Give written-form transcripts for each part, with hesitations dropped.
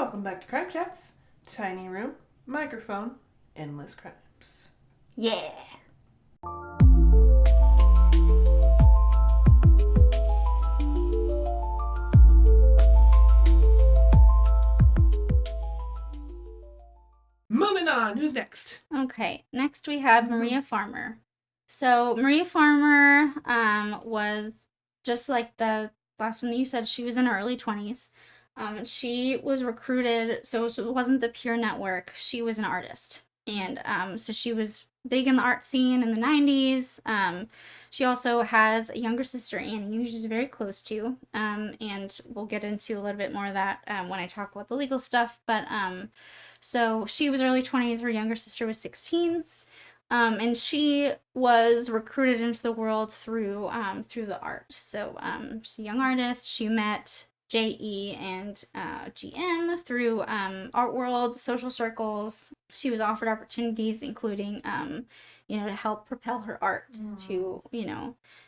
Welcome back to Crime Chats. Tiny room, microphone, endless crimes. Yeah. Moving on, who's next? Okay, next we have Maria Farmer. So Maria Farmer was just like the last one that you said. She was in her early 20s. She was recruited, so it wasn't the Pure Network. She was an artist, and so she was big in the art scene in the 90s. She also has a younger sister, Annie, who she's very close to, and we'll get into a little bit more of that when I talk about the legal stuff. But so she was early 20s. Her younger sister was 16. And she was recruited into the world through the art. So she's a young artist. She met JE and GM through art world, social circles. She was offered opportunities, including to help propel her art to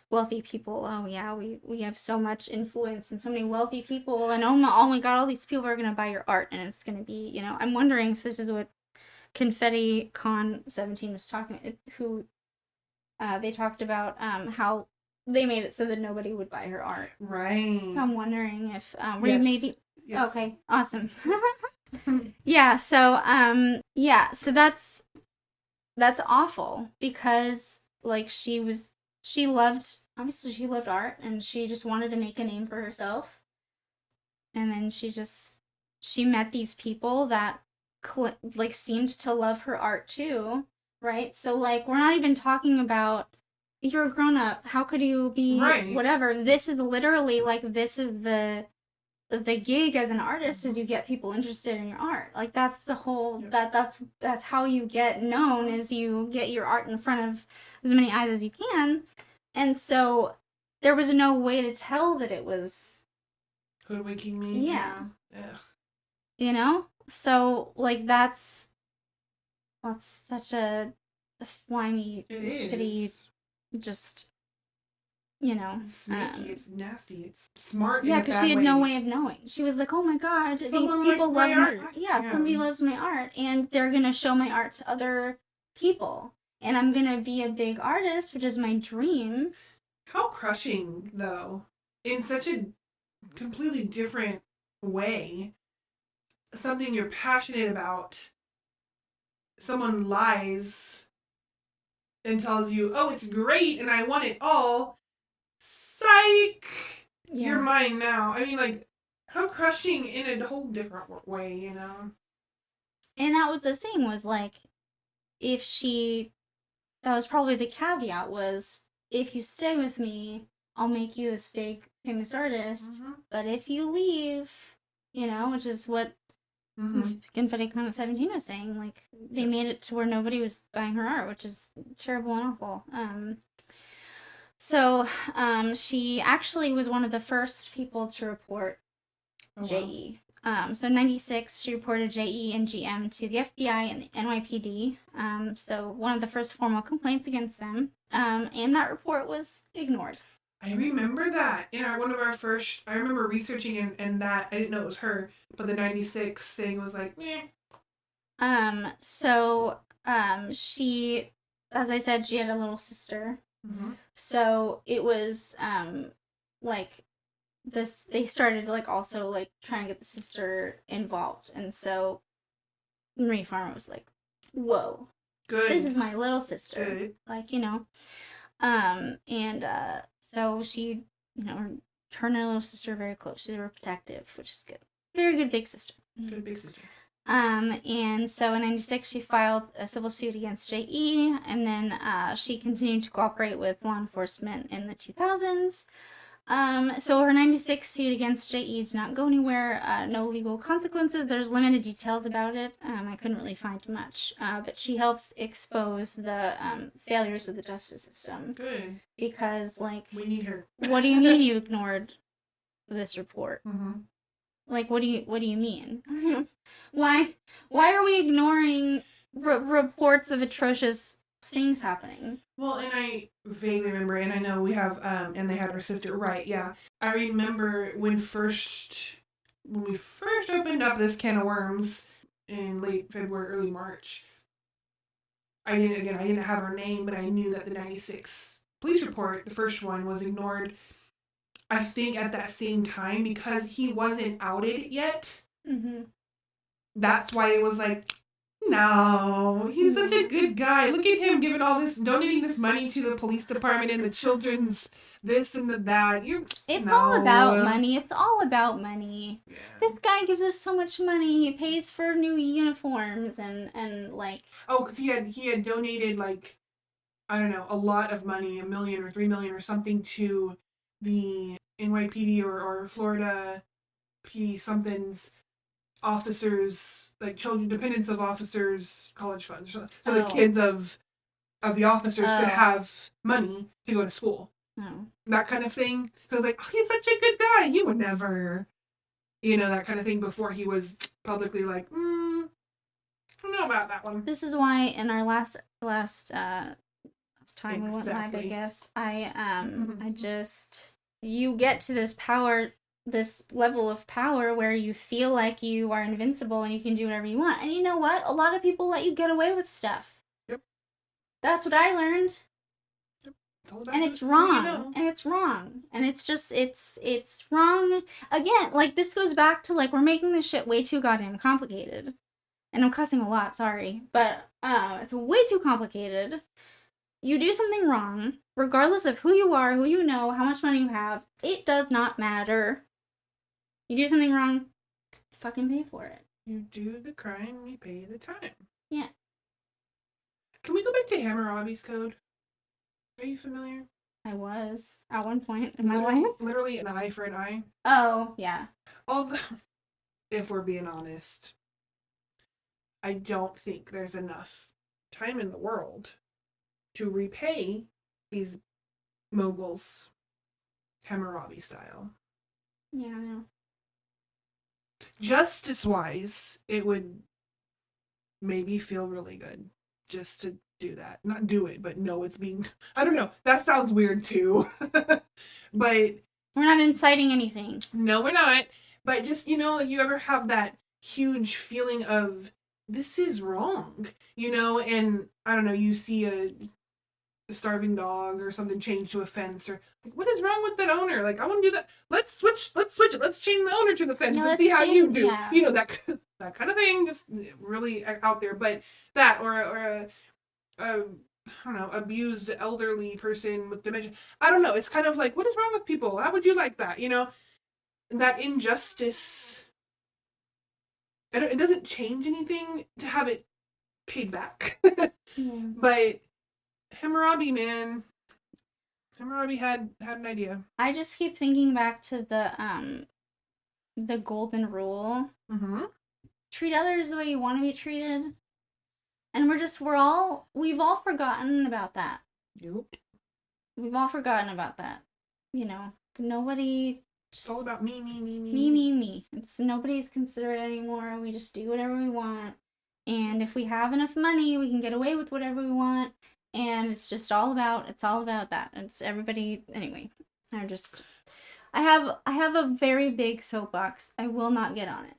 wealthy people. Oh yeah, we have so much influence and so many wealthy people, and oh my god, all these people are gonna buy your art, and it's gonna be I'm wondering if this is what Confetti Con 17 was talking, who they talked about how they made it so that nobody would buy her art. Right. So I'm wondering if yes. maybe. Yes. Okay, awesome. yeah. So So that's awful because like she loved art and she just wanted to make a name for herself, and then she met these people that seemed to love her art too, right? So like we're not even talking about you're a grown up, how could you be whatever. This is literally this is the gig as an artist is you get people interested in your art. Like that's the whole that's how you get known, is you get your art in front of as many eyes as you can. And so there was no way to tell that it was hoodwinking me. Yeah. Ugh. So like that's such a slimy, shitty, just sneaky. It's nasty. It's smart. Yeah, because she had no way of knowing. She was like, "Oh my god, these people love my art. Yeah, somebody loves my art, and they're gonna show my art to other people, and I'm gonna be a big artist, which is my dream." How crushing, though, in such a completely different way. Something you're passionate about, someone lies and tells you, "Oh, it's great, and I want it all." Psych! Yeah. You're mine now. I mean, like, how crushing in a whole different way, And that was the thing, was like, that was probably the caveat, was, if you stay with me, I'll make you this big, famous artist, but if you leave, which is what Confetti Con 17 was saying, like, they made it to where nobody was buying her art, which is terrible and awful. So she actually was one of the first people to report JE. So in 96, she reported JE and GM to the FBI and the NYPD. So one of the first formal complaints against them. And that report was ignored. I remember that in one of our first. I remember researching and that I didn't know it was her, but the 96 thing was like, meh. So she, as I said, she had a little sister. So it was they started also trying to get the sister involved, and so Marie Farmer was like, "Whoa, good. This is my little sister." Good. So she, her and her little sister are very close. They were protective, which is good. Very good big sister. Good big sister. And so in 96, she filed a civil suit against JE, and then she continued to cooperate with law enforcement in the 2000s. So her 96 suit against JE did not go anywhere, no legal consequences. There's limited details about it. I couldn't really find much, but she helps expose the failures of the justice system. Good. Because, we need her. What do you mean you ignored this report? Like, what do you mean? Why are we ignoring reports of atrocious things happening? Well, and I vaguely remember, and I know we have, and they had her sister, right, yeah. I remember when first when we first opened up this can of worms in late February, early March, I didn't have her name, but I knew that the 96 police report, the first one, was ignored. I think at that same time, because he wasn't outed yet, that's why it was like, no, he's such a good guy. Look at him giving all this, donating this money to the police department and the children's this and the that. It's all about money. It's all about money. Yeah. This guy gives us so much money. He pays for new uniforms and like. Oh, because he had donated like, I don't know, a lot of money, $1 million or $3 million or something to the NYPD or Florida PD something's officers, like children, dependents of officers, college funds. So the kids of the officers could have money to go to school. Oh. That kind of thing. So I was like, oh, he's such a good guy. He would never, that kind of thing before he was publicly like, I don't know about that one. This is why in our last time we went live, I guess, I just, you get to this power, this level of power where you feel like you are invincible and you can do whatever you want. And you know what? A lot of people let you get away with stuff. Yep. That's what I learned. Yep. And it's wrong. And it's wrong. And it's just, it's wrong. Again, like, this goes back to, like, we're making this shit way too goddamn complicated. And I'm cussing a lot, sorry. But, it's way too complicated. You do something wrong, regardless of who you are, who you know, how much money you have, it does not matter. You do something wrong, fucking pay for it. You do the crime, you pay the time. Yeah. Can we go back to Hammurabi's code? Are you familiar? I was at one point in my life. Literally an eye for an eye. Oh, yeah. Although, if we're being honest, I don't think there's enough time in the world to repay these moguls Hammurabi style. Yeah, I know. Justice-wise, it would maybe feel really good just to do that. Not do it, but know it's being... I don't know. That sounds weird, too. But... We're not inciting anything. No, we're not. But just, you ever have that huge feeling of, this is wrong, and, I don't know, you see a starving dog or something change to a fence, or like, what is wrong with that owner? Like, I want to do that. Let's switch it. Let's chain the owner to the fence and see how you do. Yeah. That kind of thing, just really out there. But that or a I don't know, abused elderly person with dementia. I don't know. It's kind of like, what is wrong with people? How would you like that? That injustice. It doesn't change anything to have it paid back. But Hammurabi, man. Hammurabi had an idea. I just keep thinking back to the golden rule. Mm-hmm. Treat others the way you want to be treated. And we've all forgotten about that. Nope. We've all forgotten about that. Nobody... It's all about me. Me. Nobody's considerate anymore. We just do whatever we want. And if we have enough money, we can get away with whatever we want. And it's all about that. It's everybody, anyway. I have a very big soapbox. I will not get on it,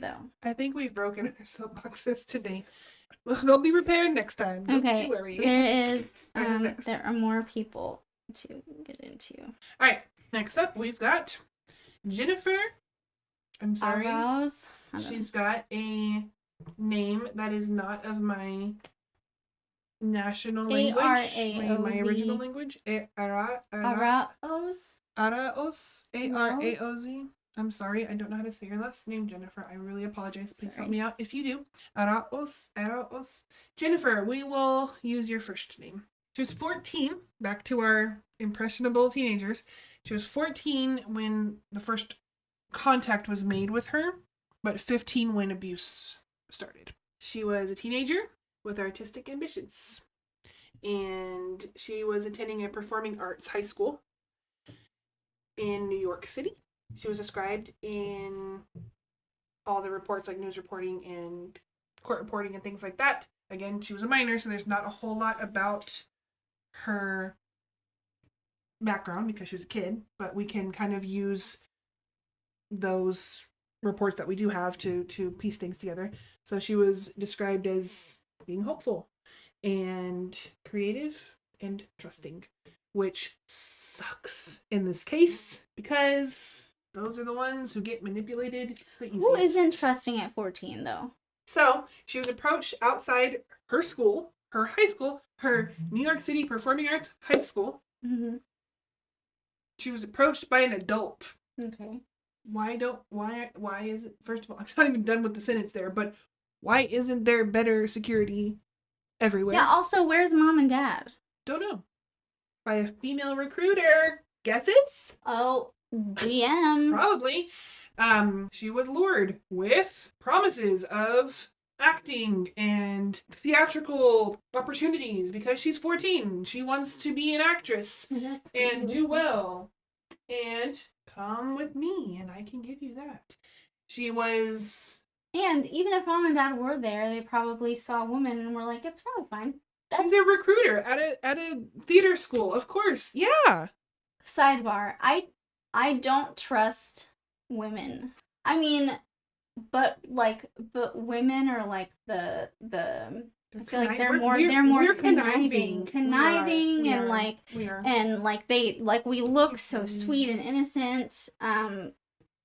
though. I think we've broken our soapboxes today. They'll be repaired next time. Okay. Don't worry. There are more people to get into. All right. Next up, we've got Jennifer. I'm sorry. She's got a name that is not of my national language. My original language. Araoz. Araoz. I'm sorry, I don't know how to say your last name, Jennifer. I really apologize. Please help me out if you do. Araoz. Jennifer, we will use your first name. She was 14, back to our impressionable teenagers. She was 14 when the first contact was made with her, but 15 when abuse started. She was a teenager with artistic ambitions, and she was attending a performing arts high school in New York City. She was described in all the reports, like news reporting and court reporting and things like that. Again, she was a minor, so there's not a whole lot about her background because she was a kid, but we can kind of use those reports that we do have to piece things together. So she was described as being hopeful and creative and trusting, which sucks in this case because those are the ones who get manipulated the easiest. Who isn't trusting at 14 though? So she was approached outside her school, her high school, her New York City Performing Arts High School. Mm-hmm. She was approached by an adult. Okay. Why is it, first of all, I'm not even done with the sentence there, but why isn't there better security everywhere? Yeah, also, where's mom and dad? Don't know. By a female recruiter. Guesses? Oh, GM. Probably. She was lured with promises of acting and theatrical opportunities because she's 14. She wants to be an actress and do well. And come with me and I can give you that. She was... And even if mom and dad were there, they probably saw a woman and were like, it's probably fine. She's a recruiter at a theater school, of course. Yeah. Sidebar. I don't trust women. I mean, but women are like the I feel like they're more conniving and like we look so sweet and innocent,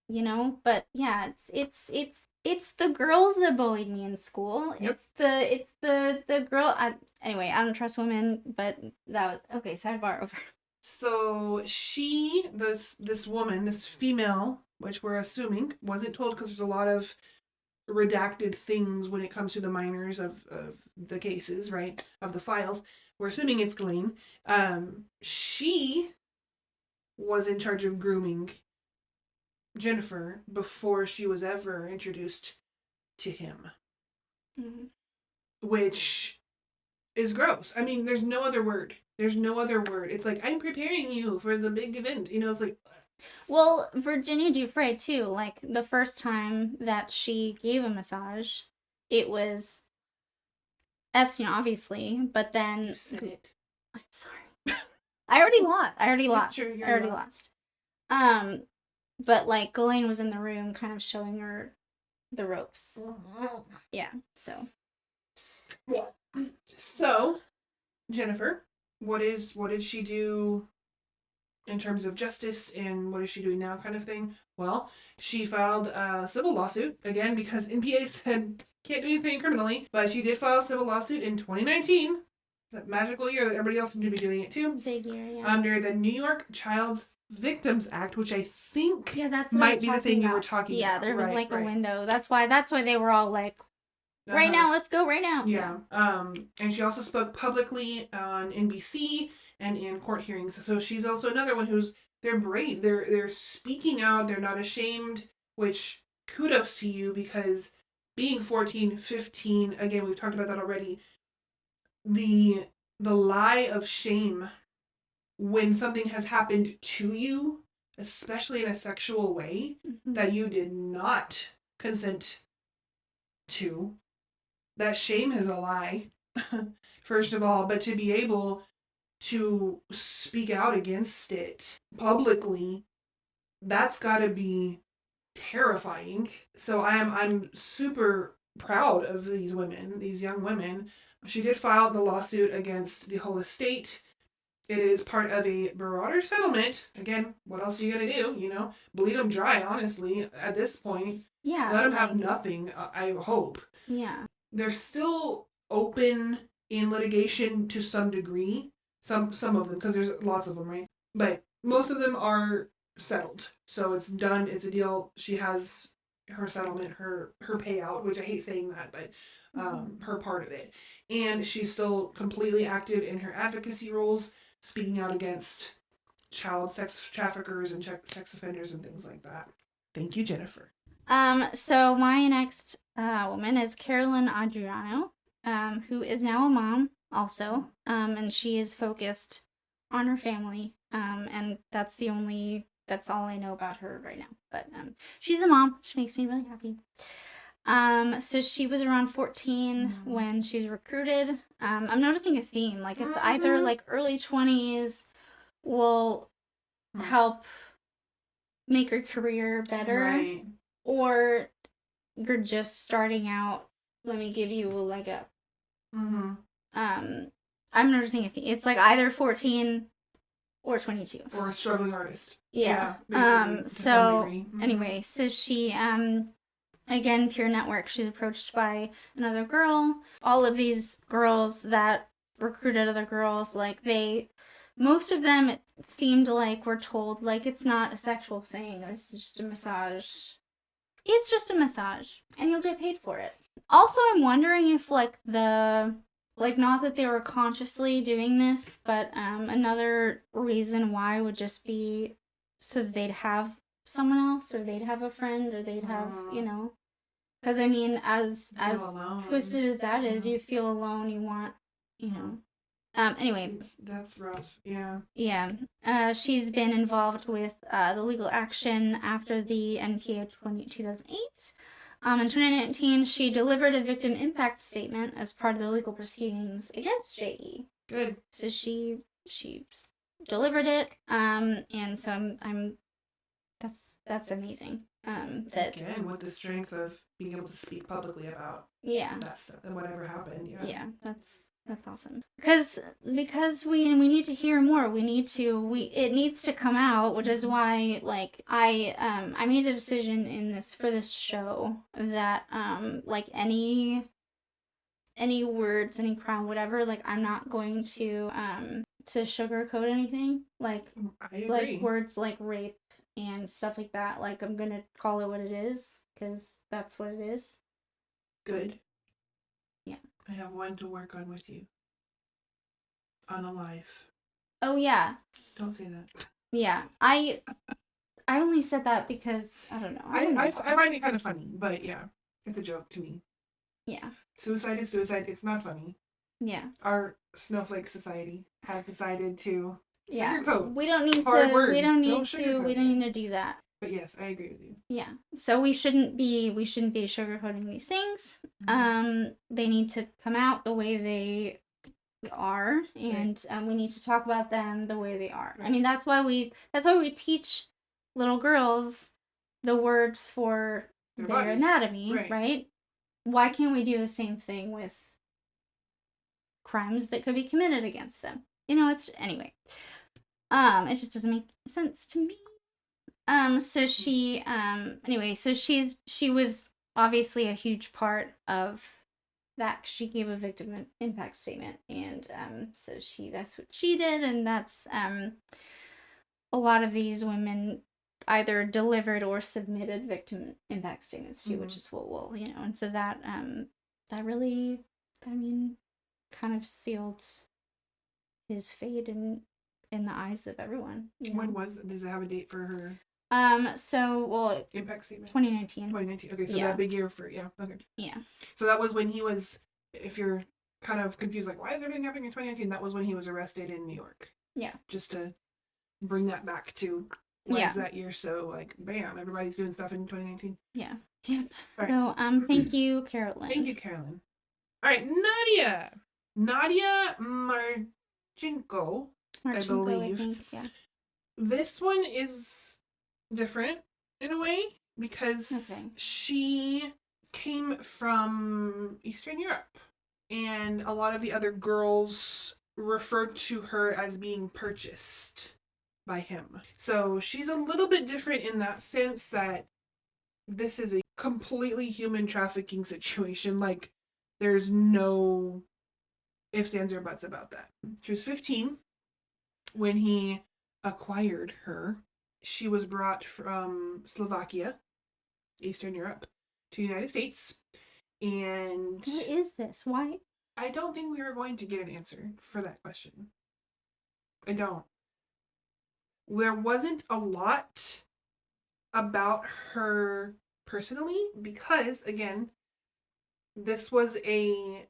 you know. But yeah, it's the girls that bullied me in school. Yep. It's the girl. Anyway, I don't trust women. But that was okay. Sidebar over. So this woman, this female, which we're assuming wasn't told because there's a lot of redacted things when it comes to the minors of the cases, right? Of the files. We're assuming it's Ghislaine. She was in charge of grooming Jennifer before she was ever introduced to him. Mm-hmm. Which is gross. I mean, there's no other word. It's like, I'm preparing you for the big event. You know, it's like... Well, Virginia Giuffre, too. Like, the first time that she gave a massage, it was Epstein, obviously, but then... You said it. I'm sorry. I already lost. True, I already lost. But, like, Ghislaine was in the room kind of showing her the ropes. Yeah, so... Yeah. So, Jennifer, what did she do in terms of justice and what is she doing now kind of thing? Well, she filed a civil lawsuit, again, because NPA said can't do anything criminally, but she did file a civil lawsuit in 2019. That magical year that everybody else seemed to be doing it too. Big year, yeah. Under the New York Child's Victims Act, which I think that's might be the thing you were talking about. Yeah, there was a window. That's why they were all like, right now, let's go right now. Yeah. And she also spoke publicly on NBC and in court hearings. So she's also another one they're brave. They're speaking out. They're not ashamed, which kudos to you, because being 14, 15, again, we've talked about that already. The lie of shame when something has happened to you, especially in a sexual way, that you did not consent to. That shame is a lie, first of all, but to be able to speak out against it publicly, that's got to be terrifying. So I'm super proud of these women, these young women. She did file the lawsuit against the whole estate. It is part of a broader settlement. Again, what else are you going to do? You know, bleed them dry, honestly, at this point. Yeah. Let them have nothing, I hope. Yeah. They're still open in litigation to some degree. Some of them, because there's lots of them, right? But most of them are settled. So it's done. It's a deal. She has her settlement, her payout, which I hate saying that, but her part of it. And she's still completely active in her advocacy roles, speaking out against child sex traffickers and sex offenders and things like that. Thank you, Jennifer. So my next woman is Carolyn Adriano, who is now a mom also, and she is focused on her family, and that's all I know about her right now. But she's a mom, which makes me really happy. So she was around 14 when she was recruited. I'm noticing a theme, like it's either like early 20s will help make her career better, right, or you're just starting out. Let me give you a leg up. Mm-hmm. I'm noticing it's like either 14 or 22. Or a struggling artist. Yeah. Basically, to some degree. Mm-hmm. Anyway, so she again, peer network, she's approached by another girl. All of these girls that recruited other girls, like most of them, it seemed like were told like it's not a sexual thing, it's just a massage. It's just a massage and you'll get paid for it. Also, I'm wondering if not that they were consciously doing this, but another reason why would just be so that they'd have someone else, or they'd have a friend, or they'd have, because I mean, as twisted as that is, you feel alone, you want, anyway. That's rough, yeah. Yeah. She's been involved with the legal action after the NPA of 2008. In 2019, she delivered a victim impact statement as part of the legal proceedings against JE. Good. So she delivered it, and so I'm that's amazing. That again, with the strength of being able to speak publicly about that stuff and whatever happened. Yeah, that's awesome. Because we need to hear more. It needs to come out, which is why I made a decision for this show that like any words, any crime, whatever, like I'm not going to sugarcoat anything. I agree. Like words like rape and stuff like that. Like I'm gonna call it what it is, because that's what it is. Good. Yeah. I have one to work on with you. Unalive. Oh yeah. Don't say that. Yeah. I only said that because I don't know. I find it kind of funny, but yeah, it's a joke to me. Yeah. Suicide is suicide. It's not funny. Yeah. Our snowflake society has decided to sugarcoat. We don't need hard to. Words. We don't need to. We don't need to do that. But yes, I agree with you. Yeah. So we shouldn't be sugarcoating these things. Mm-hmm. They need to come out the way they are, and we need to talk about them the way they are. Right. I mean, that's why we teach little girls the words for their anatomy, right? Why can't we do the same thing with crimes that could be committed against them? It's anyway. It just doesn't make sense to me. So she she was obviously a huge part of that. She gave a victim impact statement, and so that's what she did, and that's a lot of these women either delivered or submitted victim impact statements to, which is what and so that really, I mean, kind of sealed his fate in the eyes of everyone. When does it have a date for her? Impact statement. 2019. 2019. Okay, so that big year for okay. Yeah. So that was when he was. If you're kind of confused, like why is everything happening in 2019? That was when he was arrested in New York. Yeah. Just to bring that back to that year. So bam, everybody's doing stuff in 2019. Yeah. Yep. Right. So thank you, Carolyn. Thank you, Carolyn. All right, Nadia Marchenko, I believe. I think, yeah. This one is different in a way because she came from Eastern Europe, and a lot of the other girls referred to her as being purchased by him. So she's a little bit different in that sense that this is a completely human trafficking situation. There's no ifs, ands, or buts about that. She was 15 when he acquired her. She was brought from Slovakia, Eastern Europe, to the United States. And what is this? Why? I don't think we are going to get an answer for that question. I don't. There wasn't a lot about her personally because, again, this was a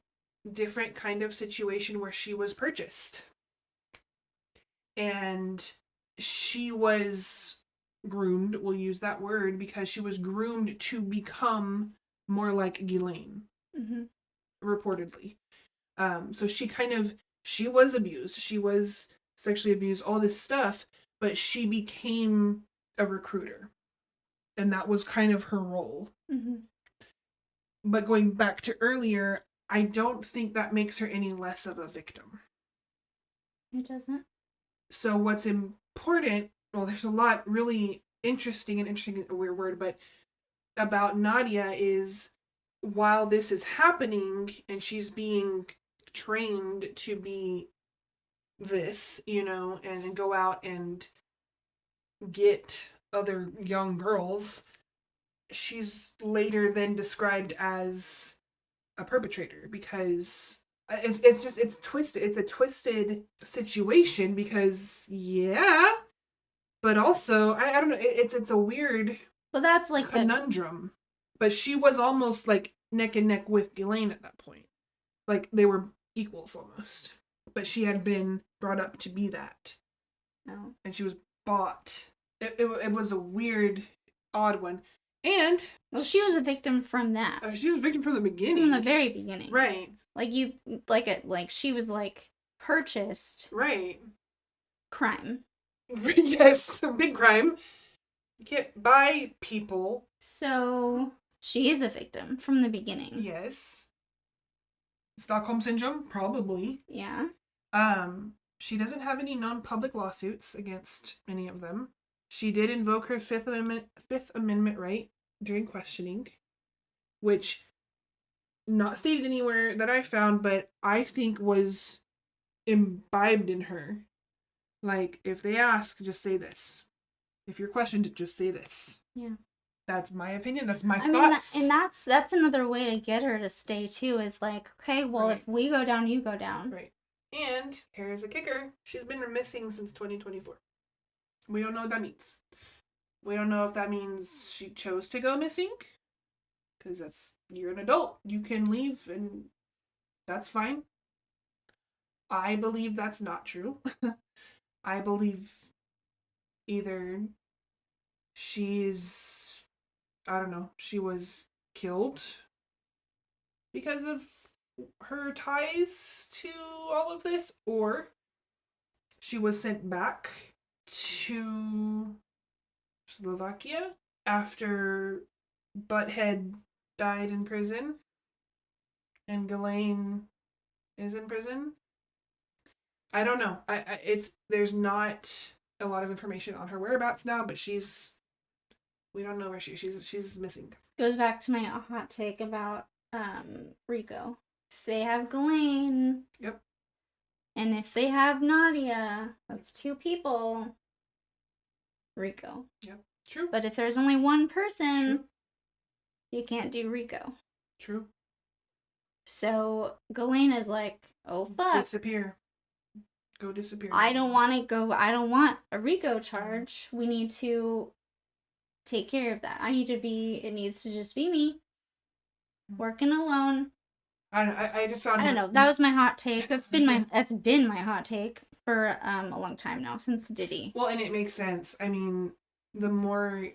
different kind of situation where she was purchased. And she was groomed, we'll use that word, because she was groomed to become more like Ghislaine, reportedly. So she was abused. She was sexually abused, all this stuff, but she became a recruiter. and that was kind of her role. Mm-hmm. But going back to earlier, I don't think that makes her any less of a victim. It doesn't. So what's important, well, there's a lot really interesting a weird word, but about Nadia is while this is happening and she's being trained to be this, and go out and get other young girls, she's later then described as a perpetrator because it's twisted. It's a twisted situation because but also I don't know. It's a weird But that's like conundrum. But she was almost like neck and neck with Ghislaine at that point. Like they were equals almost. But she had been brought up to be that. No. And she was bought. It was a weird, odd one. And she was a victim from that. She was a victim from the beginning. From the very beginning. Right. Like she was like purchased. Right. Crime. Yes, big crime. You can't buy people. So she is a victim from the beginning. Yes. Stockholm syndrome, probably. Yeah. She doesn't have any non-public lawsuits against any of them. She did invoke her Fifth Amendment right during questioning, which not stated anywhere that I found, but I think was imbibed in her. Like, if they ask, just say this. If you're questioned, just say this. Yeah. That's my opinion. That's my thoughts. And that's another way to get her to stay too. Is like, okay, well, right. If we go down, you go down. Right. And here's a kicker: she's been missing since 2024. We don't know what that means. We don't know if that means she chose to go missing, because you're an adult. You can leave, and that's fine. I believe that's not true. I believe either she's, I don't know, she was killed because of her ties to all of this, or she was sent back to Slovakia after Butthead died in prison and Ghislaine is in prison. I don't know. There's not a lot of information on her whereabouts now, but we don't know where she's missing. Goes back to my hot take about Rico. If they have Ghislaine. Yep. And if they have Nadia, that's two people. Rico. Yep. True. But if there's only one person, True. You can't do Rico. True. So Ghislaine is like, oh fuck. Disappear. Go disappear. I don't want a Rico charge. We need to take care of that. It needs to just be me. Working alone. I just found. I don't know. That was my hot take. That's been my hot take for a long time now, since Diddy. Well, and it makes sense. I mean, the more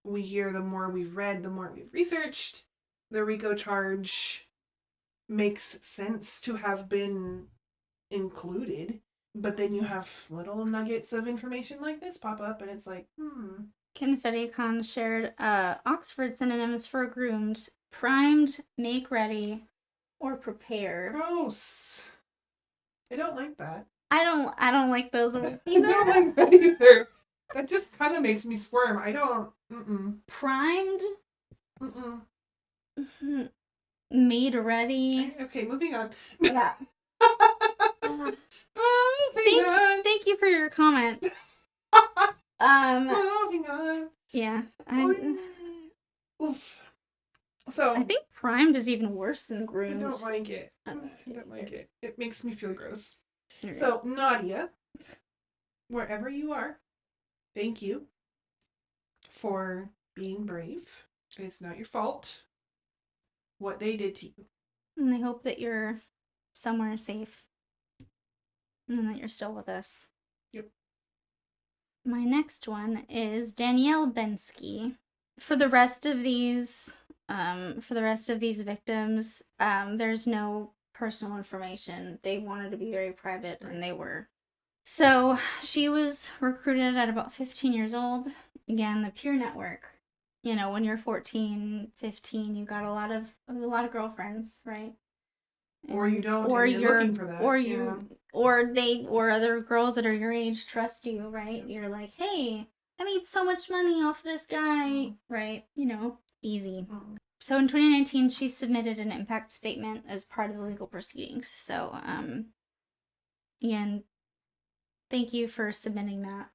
we hear, the more we've read, the more we've researched, the Rico charge makes sense to have been included. But then you have little nuggets of information like this pop up, and it's like, Confetti Con shared Oxford synonyms for groomed: primed, make ready, or prepare. Gross. I don't like that. I don't like those either. I don't like that either. That just kind of makes me squirm. I don't. Primed. Mm-mm. Made ready. Okay, moving on. Yeah. Thank you for your comment. Moving on. Yeah. Oof. So I think primed is even worse than groomed. I don't like it. I don't like it. It makes me feel gross. Right. So Nadia, wherever you are, thank you for being brave. It's not your fault what they did to you. And I hope that you're somewhere safe. And that you're still with us. Yep. My next one is Danielle Bensky. For the rest of these victims, there's no personal information. They wanted to be very private, and they were. So she was recruited at about 15 years old again, the peer network. You know, when you're 14, 15, you got a lot of girlfriends, right? Or you don't, or and you're looking for that. or other girls that are your age trust you, right? You're like, hey, I made so much money off this guy, right? You know, easy. So in 2019, she submitted an impact statement as part of the legal proceedings. So, again, thank you for submitting that.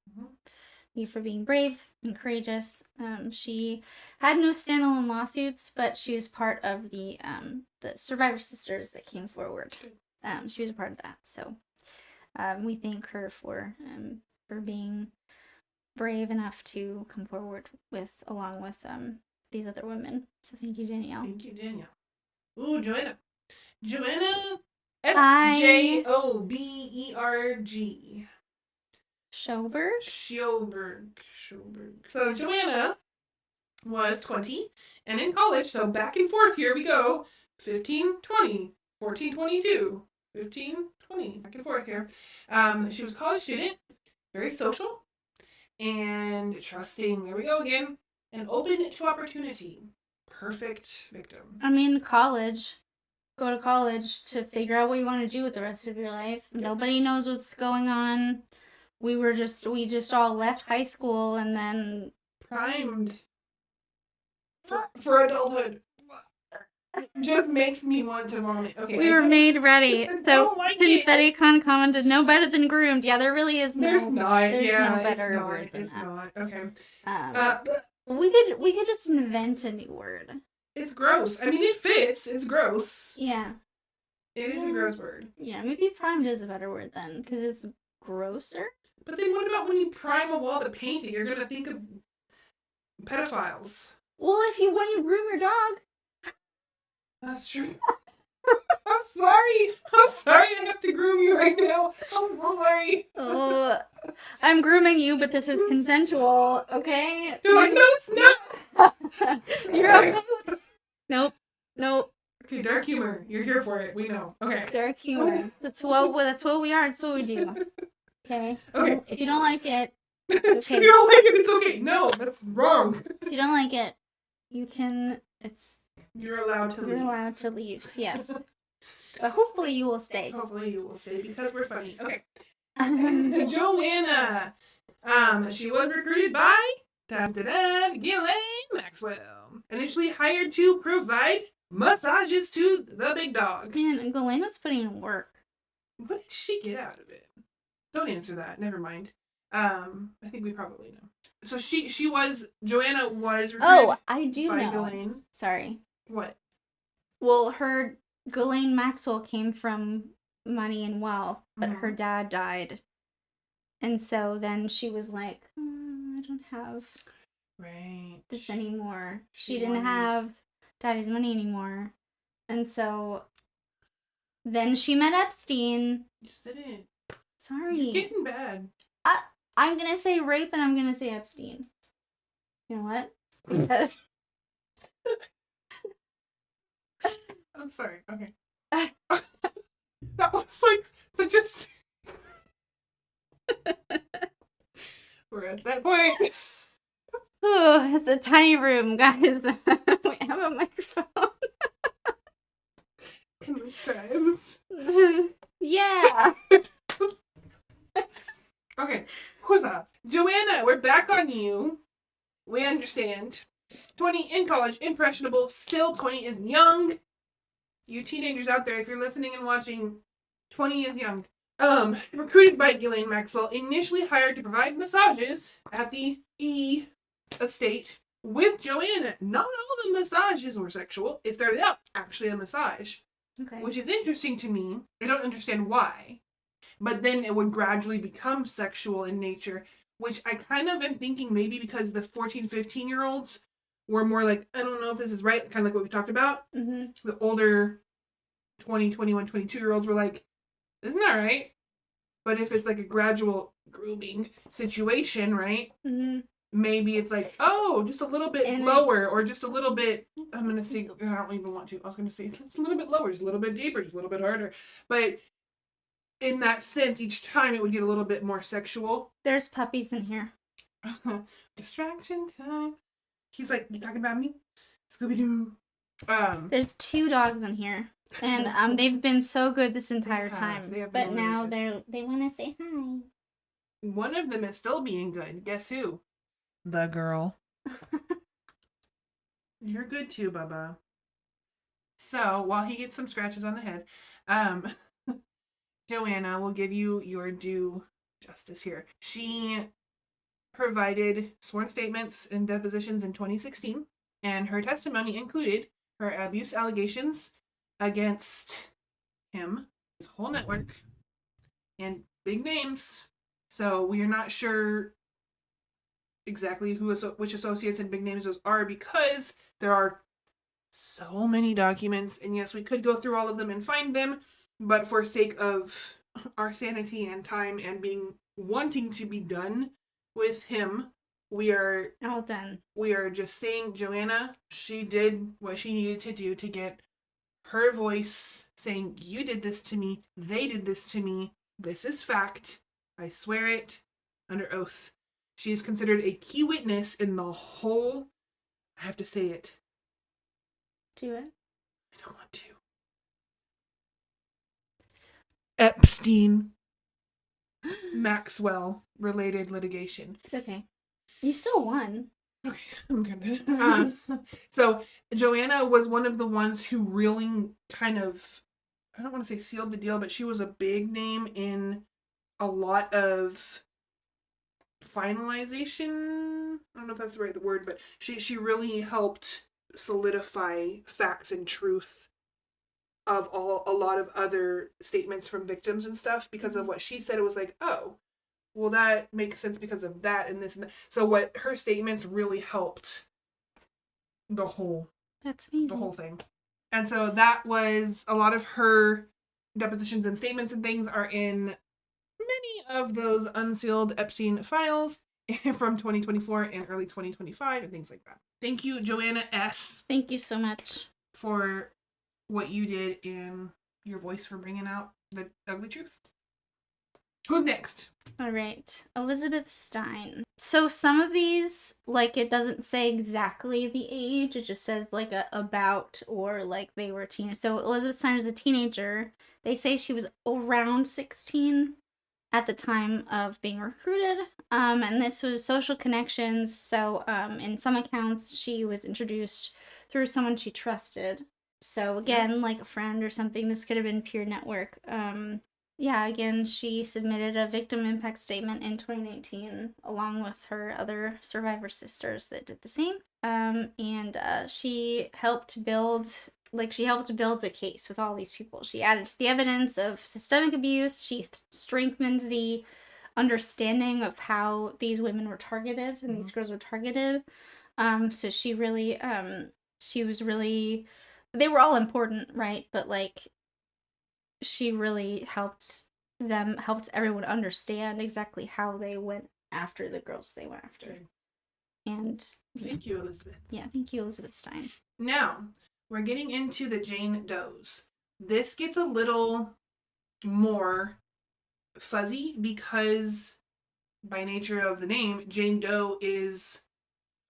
Thank you for being brave and courageous. She had no standalone lawsuits, but she was part of the Survivor Sisters that came forward. She was a part of that. So we thank her for being brave enough to come forward along with these other women. So thank you, Danielle. Thank you, Danielle. Ooh, Joanna. Joanna Sjoberg. Sjoberg. So Joanna was 20 and in college, so back and forth, here we go. 15, 20, 14, 22, 15, 20, back and forth here. She was a college student, very social, and trusting, there we go again, and open to opportunity. Perfect victim. I mean, college. Go to college to figure out what you want to do with the rest of your life. Yep. Nobody knows what's going on. We just all left high school and then primed for adulthood. Just makes me want to vomit. Okay. We were made ready. So Confetti-Con commented, no better than groomed. Yeah, there really is no. There's not. There's yeah, no better it's word than it's that. not. Okay. We could just invent a new word. It's gross. I mean, it fits. It's gross. Yeah. It is a gross word. Yeah, maybe primed is a better word then, because it's grosser. But then what about when you prime a wall to paint it? You're gonna think of pedophiles. Well, when you groom your dog. That's true. I'm sorry I have to groom you right now. I'm sorry. Oh, I'm grooming you, but this is consensual, okay? You're like, no, it's not. You're okay with... Nope. Okay, dark humor. You're here for it. We know. Okay. Dark humor. That's what we are. That's what we do. Okay? Okay. If you don't like it, okay. If you don't like it, it's okay. No, that's wrong. If you don't like it, you can... You're allowed to leave. You're allowed to leave, yes. But hopefully you will stay. Hopefully you will stay because we're funny. Okay. Joanna. She was recruited by Ghislaine Maxwell. Initially hired to provide massages to the big dog. Man, Ghislaine was putting in work. What did she get out of it? Don't answer that. Never mind. I think we probably know. So Joanna was recruited I do by know. Ghislaine. Sorry. What? Well, Ghislaine Maxwell came from money and wealth, but her dad died. And so then she was like, I don't have this anymore. She didn't have daddy's money anymore. And so then she met Epstein. You said it. Sorry. You're getting bad. I'm going to say rape and I'm going to say Epstein. You know what? Because... I'm sorry. Okay. That was like such a... We're at that point. Oh, it's a tiny room, guys. We have a microphone. In the times. Yeah. Okay, who's up? Joanna, we're back on you. We understand. 20 in college, impressionable. Still, 20 is young. You teenagers out there, if you're listening and watching, 20 is young. Recruited by Ghislaine Maxwell, initially hired to provide massages at the E estate with Joanna. Not all the massages were sexual. It started out actually a massage. Okay. Which is interesting to me. I don't understand why. But then it would gradually become sexual in nature, which I kind of am thinking maybe because the 14, 15-year-olds were more like, I don't know if this is right, kind of like what we talked about. Mm-hmm. The older 20, 21, 22-year-olds were like, isn't that right? But if it's like a gradual grooming situation, right? Mm-hmm. Maybe it's like, oh, just a little bit lower or just a little bit, I'm going to say, I don't even want to. I was going to say, just a little bit lower, just a little bit deeper, just a little bit harder. But in that sense, each time it would get a little bit more sexual. There's puppies in here. Distraction time. He's like, you talking about me? Scooby-Doo. There's 2 dogs in here. And they've been so good this entire They time. have But been really now good. they want to say hi. One of them is still being good. Guess who? The girl. You're good too, Bubba. So while he gets some scratches on the head, um, Joanna will give you your due justice here. She provided sworn statements and depositions in 2016, and her testimony included her abuse allegations against him, his whole network, and big names. So we are not sure exactly which associates and big names those are because there are so many documents, and yes, we could go through all of them and find them, but for sake of our sanity and time and being wanting to be done with him, we are All done. we are just saying Joanna, she did what she needed to do to get her voice saying, you did this to me, they did this to me, this is fact, I swear it under oath. She is considered a key witness in the whole, I have to say it. Do it. I don't want to. Epstein Maxwell related litigation. It's okay. You still won. Okay, I'm good. So Joanna was one of the ones who really kind of, I don't want to say sealed the deal, but she was a big name in a lot of finalization. I don't know if that's the right word, but she really helped solidify facts and truth of a lot of other statements from victims and stuff because of what she said. It was like, oh, well, that makes sense because of that and this and that. So what her statements really helped the whole That's amazing. the whole thing. And so that was a lot of her depositions and statements and things are in many of those unsealed Epstein files from 2024 and early 2025 and things like that. Thank you, Joanna S. Thank you so much for what you did in your voice for bringing out the ugly truth. Who's next? All right, Elizabeth Stein. So some of these, like, it doesn't say exactly the age. It just says, like, about or, like, they were teenagers. So Elizabeth Stein was a teenager. They say she was around 16 at the time of being recruited. And this was social connections. So in some accounts, she was introduced through someone she trusted. So again, like a friend or something, this could have been peer network. Yeah, again, she submitted a victim impact statement in 2019 along with her other survivor sisters that did the same. And she helped build the case with all these people. She added to the evidence of systemic abuse. She strengthened the understanding of how these women were targeted and these girls were targeted. So she really, she was really, they were all important, right? But like, she really helped everyone understand exactly how they went after the girls they went after. And thank you, Elizabeth. Yeah, thank you, Elizabeth Stein. Now, we're getting into the Jane Does. This gets a little more fuzzy because by nature of the name, Jane Doe is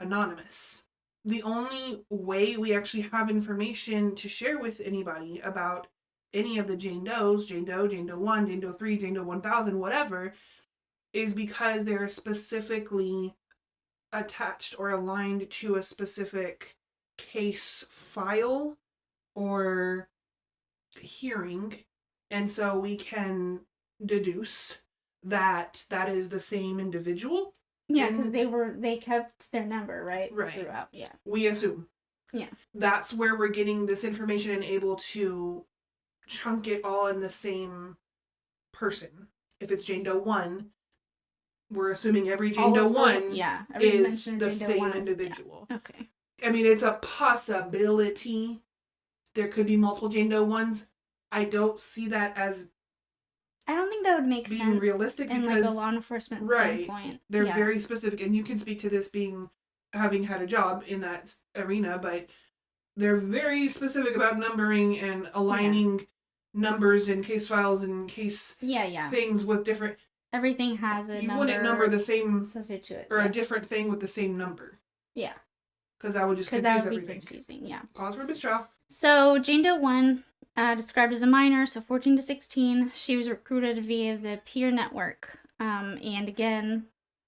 anonymous. The only way we actually have information to share with anybody about any of the Jane Does, Jane Doe 1, Jane Doe 3, Jane Doe 1000, whatever, is because they're specifically attached or aligned to a specific case file or hearing. And so we can deduce that that is the same individual. Yeah, because they kept their number, right? Right. Throughout, yeah. We assume. Yeah. That's where we're getting this information and able to chunk it all in the same person. If it's Jane Doe 1, we're assuming every Jane Doe 1 is the same individual. Yeah. Okay. I mean, it's a possibility. There could be multiple Jane Doe 1s. I don't see that as I don't think that would make being sense realistic in because like a law enforcement right, standpoint. they're very specific, and you can speak to this having had a job in that arena, but they're very specific about numbering and aligning numbers and case files and case things with different. Everything has a You number. wouldn't number the same associated to it. or a different thing with the same number. Yeah. Because that would just confuse that would everything. be confusing, yeah. Cause for mistrial. So Jane Doe 1, described as a minor, so 14 to 16, she was recruited via the peer network. And again,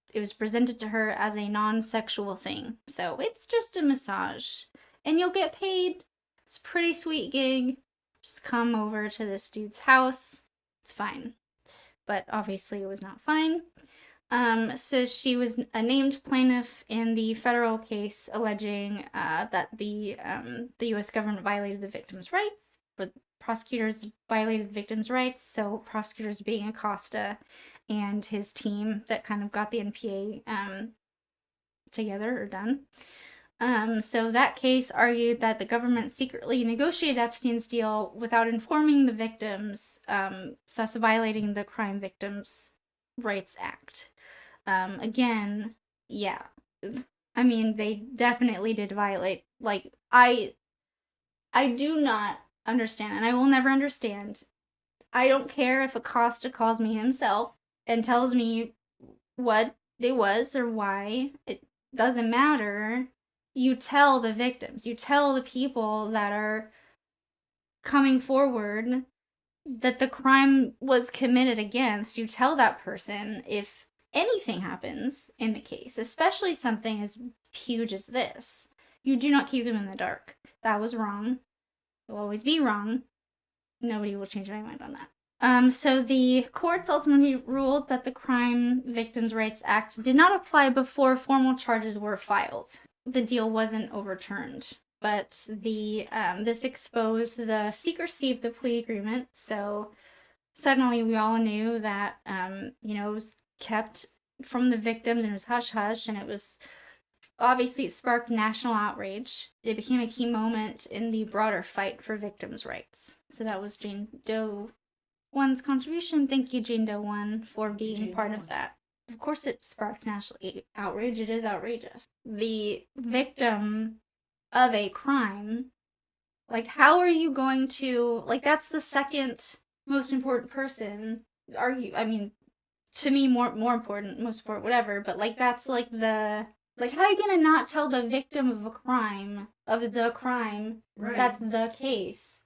it was presented to her as a non-sexual thing. So it's just a massage. And you'll get paid. It's a pretty sweet gig. Just come over to this dude's house. It's fine. But obviously it was not fine. So she was a named plaintiff in the federal case alleging that the U.S. government violated the victim's rights, but prosecutors violated the victim's rights. So prosecutors being Acosta and his team that kind of got the NPA together or done. So that case argued that the government secretly negotiated Epstein's deal without informing the victims, thus violating the Crime Victims' Rights Act. Again, yeah. I mean, they definitely did violate. Like, I do not understand, and I will never understand. I don't care if Acosta calls me himself and tells me what it was or why. It doesn't matter. You tell the victims, you tell the people that are coming forward that the crime was committed against. You tell that person if anything happens in the case, especially something as huge as this. You do not keep them in the dark. That was wrong. It will always be wrong. Nobody will change my mind on that. So the courts ultimately ruled that the Crime Victims' Rights Act did not apply before formal charges were filed. The deal wasn't overturned, but this exposed the secrecy of the plea agreement. So suddenly we all knew that it was kept from the victims and it was hush hush, and it sparked national outrage. It became a key moment in the broader fight for victims' rights. So that was Jane Doe 1's contribution. Thank you, Jane Doe 1, for being part of that. Of course, it sparked national outrage. It is outrageous. The victim of a crime, like, how are you going to, like, that's the second most important person. I mean, to me, most important, whatever, but, like, that's, like, how are you gonna not tell the victim of the crime, right. That's the case,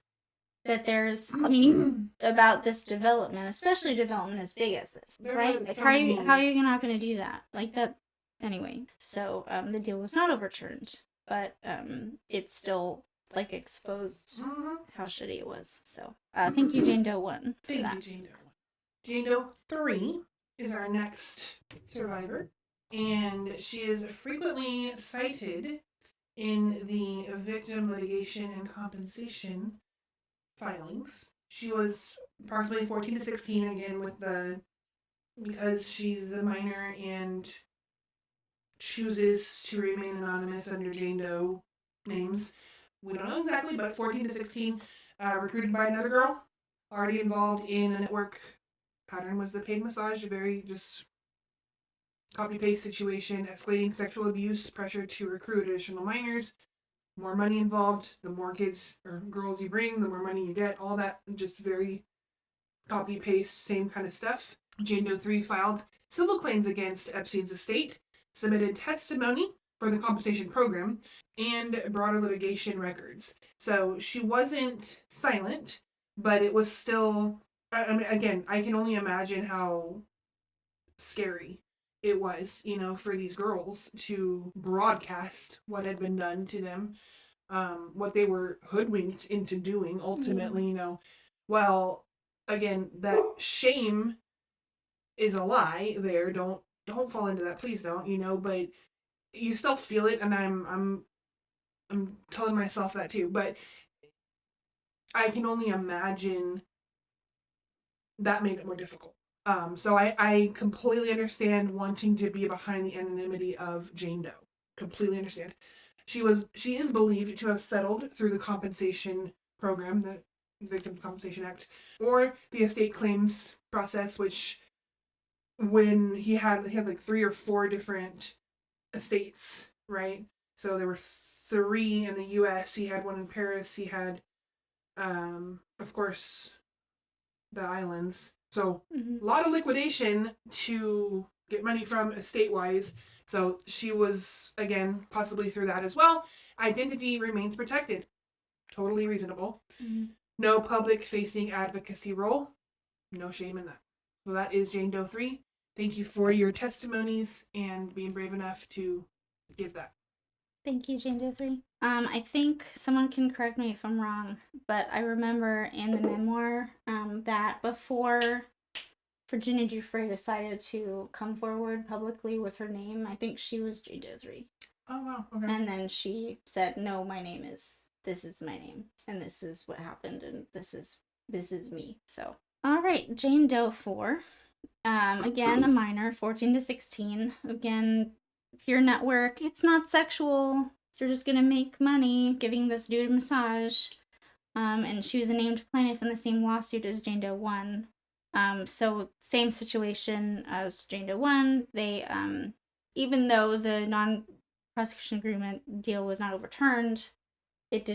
that there's, even about this development, especially development as big as this, right? Like, how are you not gonna do that? Like, that, anyway. So, the deal was not overturned, but, it still, like, exposed how shitty it was. So, thank you, Jane Doe 1. Thank you, Jane Doe 1. Jane Doe 3 is our next survivor, and she is frequently cited in the victim litigation and compensation filings. She was approximately 14 to 16, again, because she's a minor and chooses to remain anonymous under Jane Doe names. We don't know exactly, but 14 to 16, recruited by another girl, already involved in a network. Pattern was the paid massage, a very just copy-paste situation, escalating sexual abuse, pressure to recruit additional minors, more money involved, the more kids or girls you bring, the more money you get, all that just very copy-paste, same kind of stuff. Jane Doe 3 filed civil claims against Epstein's estate, submitted testimony for the compensation program, and broader litigation records. So she wasn't silent, but it was still, I mean, again, I can only imagine how scary it was, for these girls to broadcast what had been done to them, what they were hoodwinked into doing ultimately, well, again, that shame is a lie there. Don't fall into that, please don't, but you still feel it, and I'm telling myself that too, but I can only imagine that made it more difficult. So I completely understand wanting to be behind the anonymity of Jane Doe. Completely understand. She is believed to have settled through the compensation program, the Victim Compensation Act, or the estate claims process, which when he had like 3 or 4 different estates, right? So there were 3 in the US. He had one in Paris. He had, of course, the islands. So Mhm. a lot of liquidation to get money from estate-wise. So she was, again, possibly through that as well. Identity remains protected. Totally reasonable. Mhm. No public facing advocacy role. No shame in that. So that is Jane Doe 3. Thank you for your testimonies and being brave enough to give that. Thank you, Jane Doe 3. I think someone can correct me if I'm wrong, but I remember in the memoir that before Virginia Giuffre decided to come forward publicly with her name, I think she was Jane Doe 3. Oh, wow. Okay. And then she said, "No, this is my name, and this is what happened, and this is me." So, all right, Jane Doe 4. Again, a minor, 14 to 16. Again, peer network. It's not sexual. You're just gonna make money giving this dude a massage. And she was a named plaintiff in the same lawsuit as Jane Doe 1. So same situation as Jane Doe 1. They, even though the non-prosecution agreement deal was not overturned, it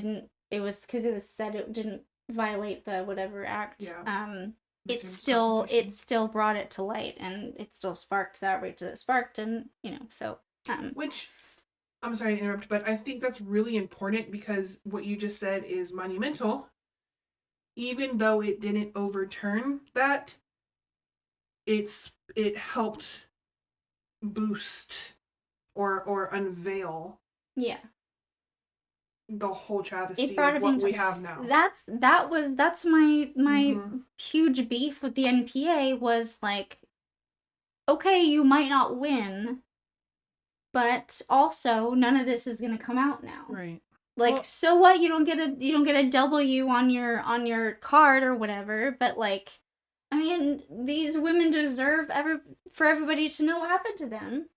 was because it was said it didn't violate the whatever act. Yeah. It still brought it to light, and it still sparked the outrage that it sparked, and so Which, I'm sorry to interrupt, but I think that's really important because what you just said is monumental. Even though it didn't overturn that, it helped boost or unveil yeah, the whole it travesty brought of it what into we have now. that's my Mhm. huge beef with the NPA was like, okay, you might not win, but also none of this is gonna come out now. Right. Like, Well, so what? You don't get a W on your card or whatever. But like, I mean, these women deserve for everybody to know what happened to them.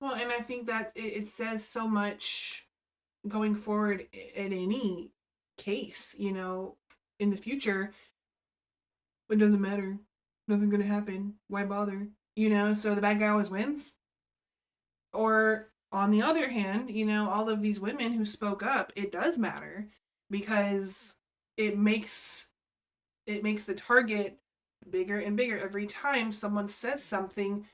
well, and I think that it says so much going forward in any case, in the future. It doesn't matter. Nothing's gonna happen. Why bother? So the bad guy always wins. Or on the other hand, all of these women who spoke up, it does matter because it makes the target bigger and bigger. Every time someone says something,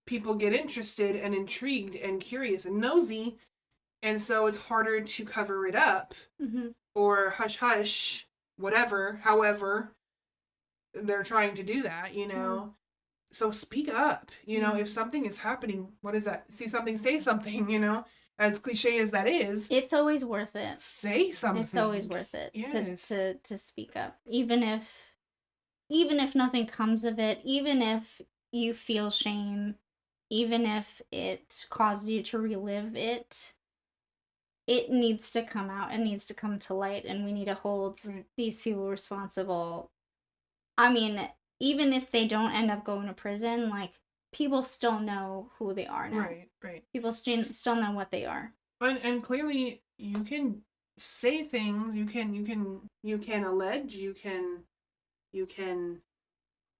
people get interested and intrigued and curious and nosy, and so it's harder to cover it up Mm-hmm. or hush hush, whatever, however they're trying to do that. So speak up. If something is happening, what is that? See something, say something. As cliche as that is, It's always worth it. say something. It's always worth it Yes. to speak up, even if nothing comes of it, even if you feel shame, even if it causes you to relive it. It needs to come out. It needs to come to light, and we need to hold these people responsible. I mean, even if they don't end up going to prison, like, people still know who they are now. Right. People still know what they are. And clearly, you can say things. You can allege. You can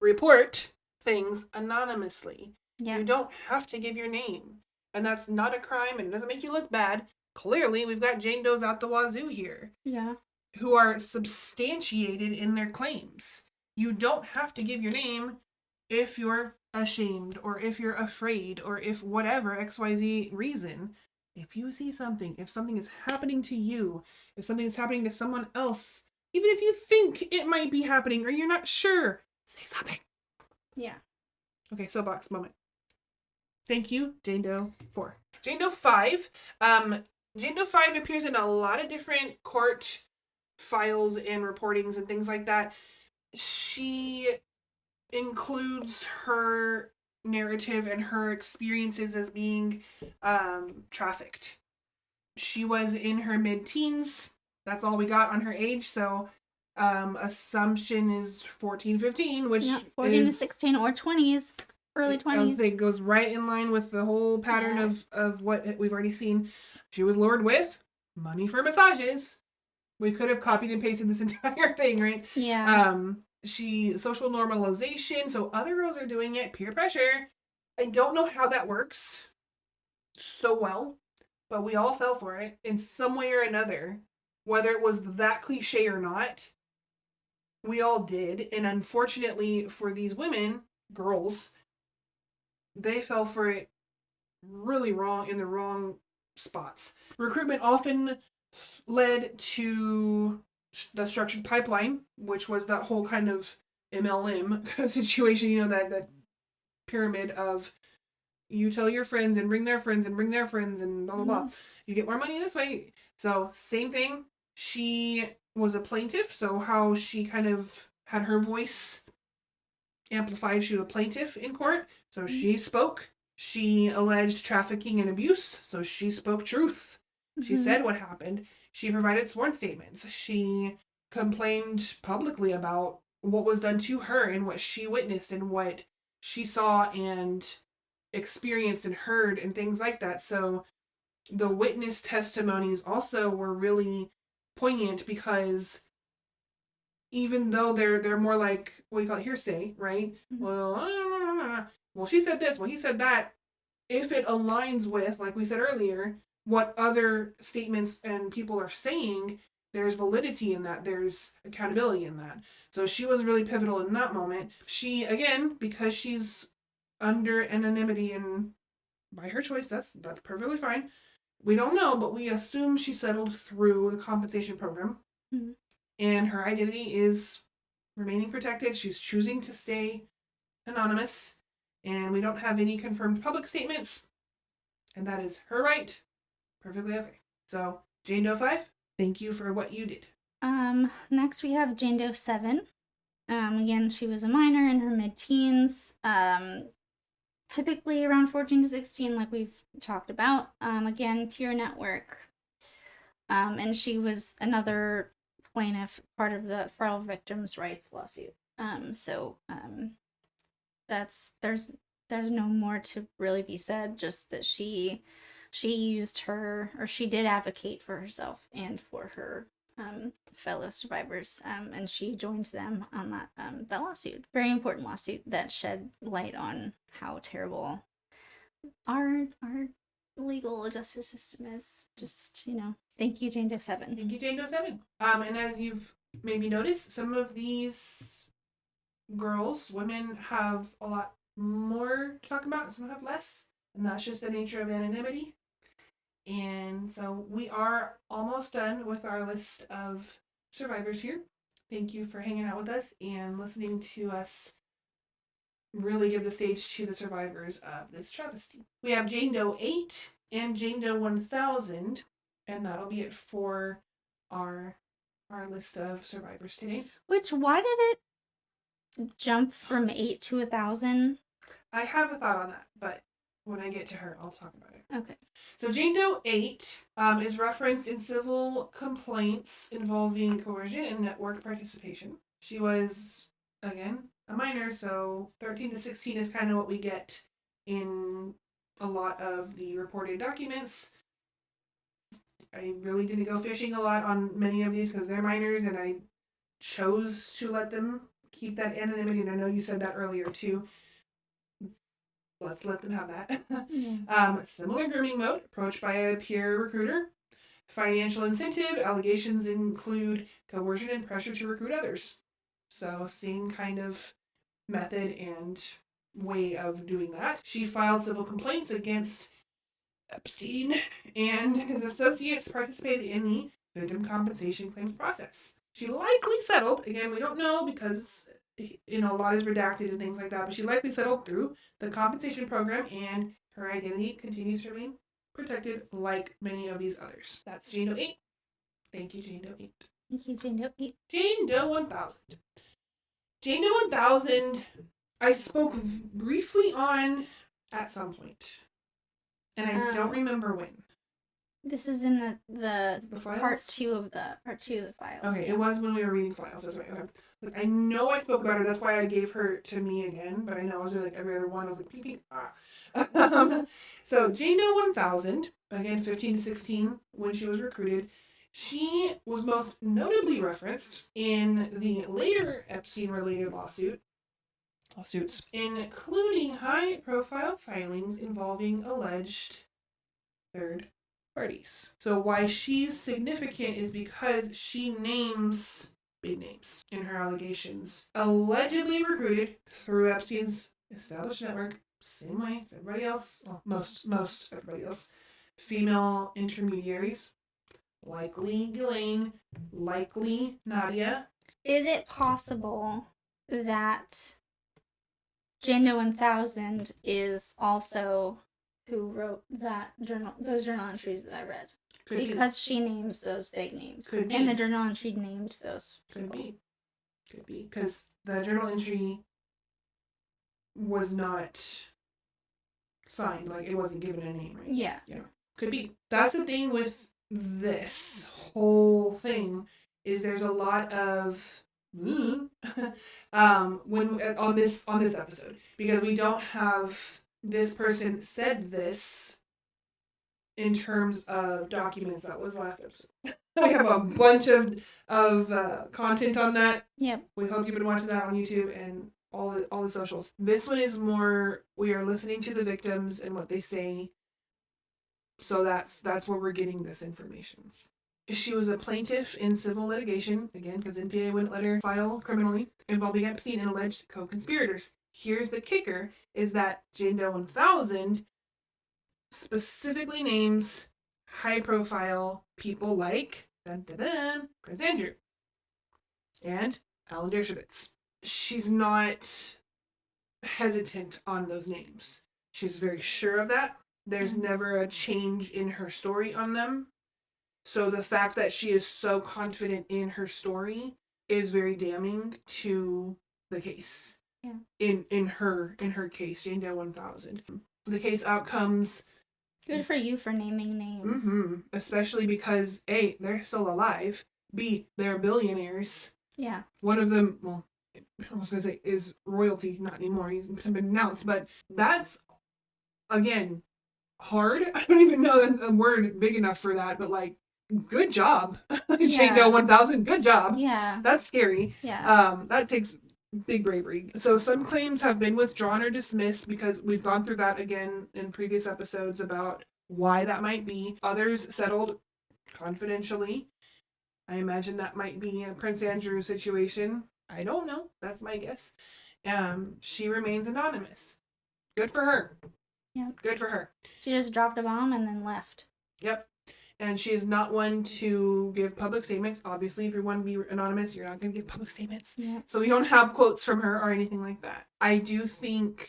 report things anonymously. Yeah. You don't have to give your name, and that's not a crime, and it doesn't make you look bad. Clearly, we've got Jane Doe's out the wazoo here. Yeah. Who are substantiated in their claims. You don't have to give your name if you're ashamed or if you're afraid or if whatever XYZ reason. If you see something, if something is happening to you, if something is happening to someone else, even if you think it might be happening or you're not sure, say something. Yeah. Okay, soapbox moment. Thank you, Jane Doe 4. Jane Doe 5. Jane Doe 5 appears in a lot of different court files and reportings and things like that. She includes her narrative and her experiences as being trafficked. She was in her mid-teens. That's all we got on her age, so assumption is 14, 15, which 14 to 16 or 20s, early 20s. I would say goes right in line with the whole pattern of what we've already seen. She was lured with money for massages. We could have copied and pasted this entire thing, right? Yeah. She social normalization, so other girls are doing it, peer pressure. I don't know how that works so well, but we all fell for it in some way or another, whether it was that cliche or not. We all did. And unfortunately for these women, girls, they fell for it really wrong in the wrong spots. Recruitment often led to the structured pipeline, which was that whole kind of MLM situation, that pyramid of you tell your friends and bring their friends and bring their friends and blah blah blah. You get more money this way. So same thing. She was a plaintiff, so how she kind of had her voice amplified. She was a plaintiff in court, so she spoke. She alleged trafficking and abuse, so she spoke truth. She said what happened. She provided sworn statements. She complained publicly about what was done to her and what she witnessed and what she saw and experienced and heard and things like that. So the witness testimonies also were really poignant because even though they're more like, what do you call it, hearsay, right? Well, she said this, well, he said that. If it aligns with, like we said earlier, what other statements and people are saying, there's validity in that. There's accountability in that. So she was really pivotal in that moment. She, again, because she's under anonymity and by her choice, that's perfectly fine. We don't know, but we assume she settled through the compensation program. And her identity is remaining protected. She's choosing to stay anonymous. And we don't have any confirmed public statements. And that is her right. Perfectly okay. So, Jane Doe 5, thank you for what you did. Next we have Jane Doe 7. Again, she was a minor in her mid-teens. Typically around 14 to 16, like we've talked about. Again, peer network. And she was another plaintiff, part of the Federal Victims' Rights lawsuit. There's no more to really be said, just that she used her, or she did advocate for herself and for her fellow survivors, and she joined them on that lawsuit. Very important lawsuit that shed light on how terrible our legal justice system is. Just, thank you, Jane Doe 7. Thank you, Jane Doe 7. And as you've maybe noticed, some of these women have a lot more to talk about, some have less, and that's just the nature of anonymity. And so we are almost done with our list of survivors here. Thank you for hanging out with us and listening to us really give the stage to the survivors of this travesty. We have Jane Doe 8 and Jane Doe 1000, and that'll be it for our list of survivors today. Why did it jump from 8 to 1,000? I have a thought on that, but when I get to her, I'll talk about it. Okay. So Jane Doe 8 is referenced in civil complaints involving coercion and network participation. She was, again, a minor, so 13 to 16 is kind of what we get in a lot of the reported documents. I really didn't go fishing a lot on many of these because they're minors, and I chose to let them keep that anonymity, and I know you said that earlier too. Let's let them have that. Similar grooming mode, approached by a peer recruiter. Financial incentive, allegations include coercion and pressure to recruit others. So same kind of method and way of doing that. She filed civil complaints against Epstein and his associates participated in the victim compensation claims process. She likely settled, again, we don't know because a lot is redacted and things like that, but she likely settled through the compensation program, and her identity continues to remain protected like many of these others. That's Jane Doe 8. Thank you, Jane Doe 8. Thank you, Jane Doe 8. Jane Doe 1000. Jane Doe 1000, I spoke briefly on at some point, and I don't remember when. This is in the files? part two of the files. Okay, yeah. It was when we were reading files. That's right. Okay. Like, I know I spoke about her. That's why I gave her to me again. But I know I was doing like every other one. I was like, peep, peep, ah. So Jane Doe 1000, again, 15 to 16, when she was recruited, she was most notably referenced in the later Epstein-related lawsuits, including high-profile filings involving alleged third parties. So why she's significant is because she names big names in her allegations. Allegedly recruited through Epstein's established network, same way as everybody else, well, most everybody else, female intermediaries, likely Ghislaine, likely Nadia. Is it possible that Jane Doe 1000 is also who wrote those journal entries that I read? Because she names those big names. Could be. And the journal entry named those. Could be. Because the journal entry was not signed, like it wasn't given a name, right? Yeah. Could be. That's the thing with this whole thing, is there's a lot of when on this episode, because we don't have this person said this in terms of documents. That was last episode. We have a bunch of content on that. Yep. We hope you've been watching that on YouTube and all the socials. This one is more, we are listening to the victims and what they say. So that's where we're getting this information. She was a plaintiff in civil litigation, again, because NPA wouldn't let her file criminally, involving Epstein and alleged co-conspirators. Here's the kicker, is that Jane Doe 1000 specifically names high-profile people like Prince Andrew and Alan Dershowitz. She's not hesitant on those names. She's very sure of that. There's never a change in her story on them. So the fact that she is so confident in her story is very damning to the case. Yeah. In her case, Jane Doe 1000. The case outcomes. Good for you for naming names. Mm-hmm. Especially because A, they're still alive. B, they're billionaires. Yeah. One of them, well, I was gonna say is royalty, not anymore. He's been announced, but that's again hard. I don't even know a word big enough for that, but like, good job. Jane Doe 1000, good job. Yeah. That's scary. Yeah. That takes big bravery. So some claims have been withdrawn or dismissed because we've gone through that again in previous episodes about why that might be. Others settled confidentially. I imagine that might be a Prince Andrew situation. I don't know. That's my guess. She remains anonymous. Good for her. Yeah. Good for her. She just dropped a bomb and then left. Yep. And she is not one to give public statements. Obviously, if you want to be anonymous, you're not going to give public statements. Yeah. So we don't have quotes from her or anything like that. I do think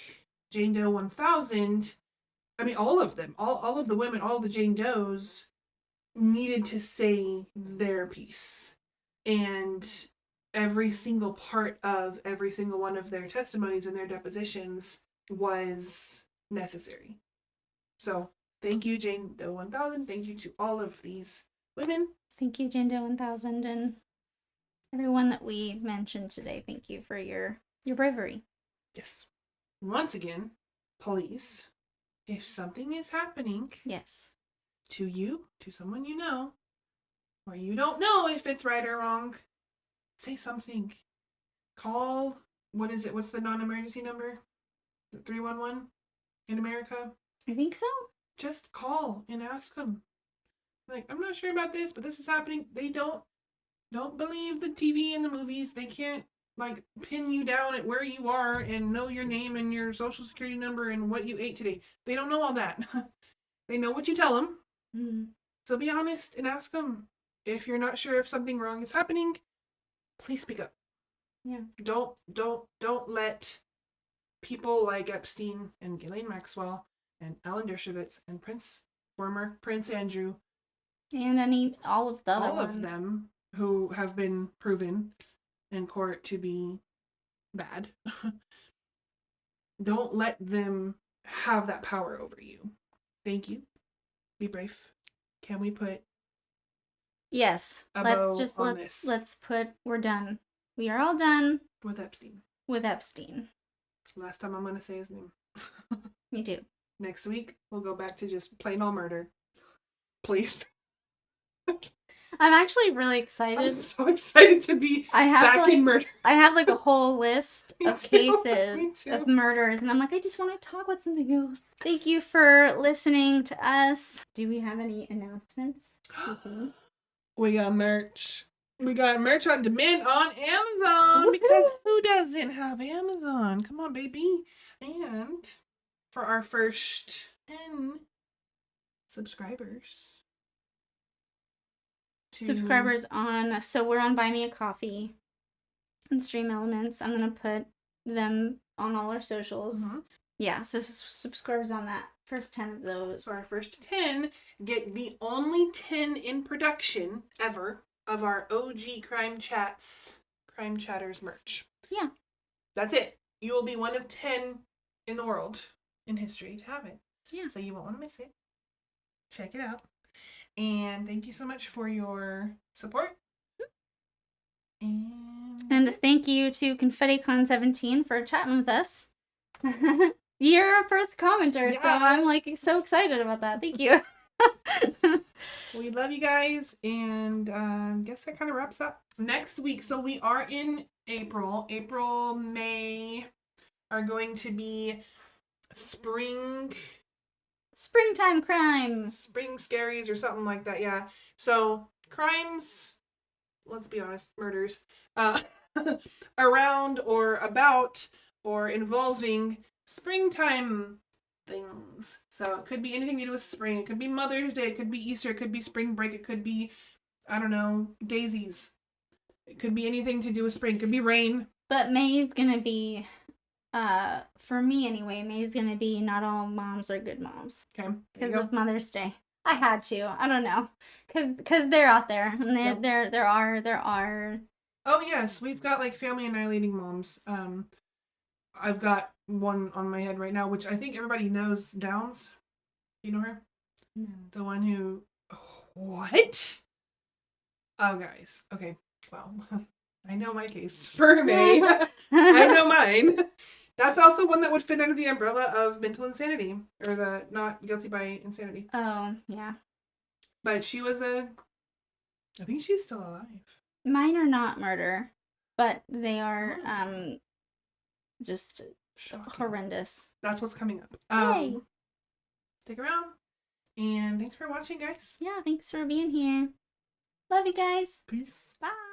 Jane Doe 1000, I mean, all of them, all of the women, all of the Jane Does needed to say their piece. And every single part of every single one of their testimonies and their depositions was necessary. So thank you, Jane Doe 1000. Thank you to all of these women. Thank you, Jane Doe 1000, and everyone that we mentioned today. Thank you for your bravery. Yes. Once again, please, if something is happening, yes, to you, to someone you know, or you don't know if it's right or wrong, say something. Call, what is it? What's the non-emergency number? The 311 in America? I think so. Just call and ask them. Like, I'm not sure about this, but this is happening. They don't believe the TV and the movies. They can't, like, pin you down at where you are and know your name and your social security number and what you ate today. They don't know all that. They know what you tell them. Mm-hmm. So be honest and ask them. If you're not sure if something wrong is happening, please speak up. Yeah. Don't let people like Epstein and Ghislaine Maxwell and Alan Dershowitz and former Prince Andrew, and all of the other all ones. of them who have been proven in court to be bad. Don't let them have that power over you. Thank you. Be brave. Can we put yes? Let's put. We're done. We are all done with Epstein. With Epstein. Last time I'm gonna say his name. Me too. Next week we'll go back to just plain old murder. Please. I'm actually really excited. I'm so excited to be back in murder. I have like a whole list of cases of murders, and I'm like, I just want to talk about something else. Thank you for listening to us. Do we have any announcements? We got merch. We got merch on demand on Amazon because who doesn't have Amazon? Come on, baby. And for our first 10 subscribers. Subscribers on, so we're on Buy Me a Coffee and Stream Elements. I'm going to put them on all our socials. Mm-hmm. Yeah, so subscribers on that. First 10 of those. So our first 10 get the only 10 in production ever of our OG Crime Chatters merch. Yeah. That's it. You will be one of 10 in the world, in history, to have it. Yeah. So you won't want to miss it. Check it out. And thank you so much for your support. And thank you to ConfettiCon17 for chatting with us. You're our first commenter, yes. So I'm like so excited about that. Thank you. We love you guys, and guess that kind of wraps up next week. So we are in April. April, May are going to be springtime crime, spring scaries or something like that. Yeah. So crimes, let's be honest, murders, around or about or involving springtime things. So it could be anything to do with spring. It could be Mother's Day. It could be Easter. It could be spring break. It could be, I don't know, daisies. It could be anything to do with spring. It could be rain. But May's gonna be, for me anyway, May's gonna be not all moms are good moms. Okay. Because of Mother's Day. I had to. I don't know. Because they're out there. And there are. Oh, yes. We've got like family annihilating moms. I've got one on my head right now, which I think everybody knows. Downs. You know her? No. The one who... What? Oh, guys. Okay. Well, I know my case for May. I know mine. That's also one that would fit under the umbrella of mental insanity. Or the not guilty by insanity. Oh, yeah. But she was I think she's still alive. Mine are not murder. But they are, just... Shocking. Horrendous. That's what's coming up. Yay. Stick around. And thanks for watching, guys. Yeah, thanks for being here. Love you guys. Peace. Bye.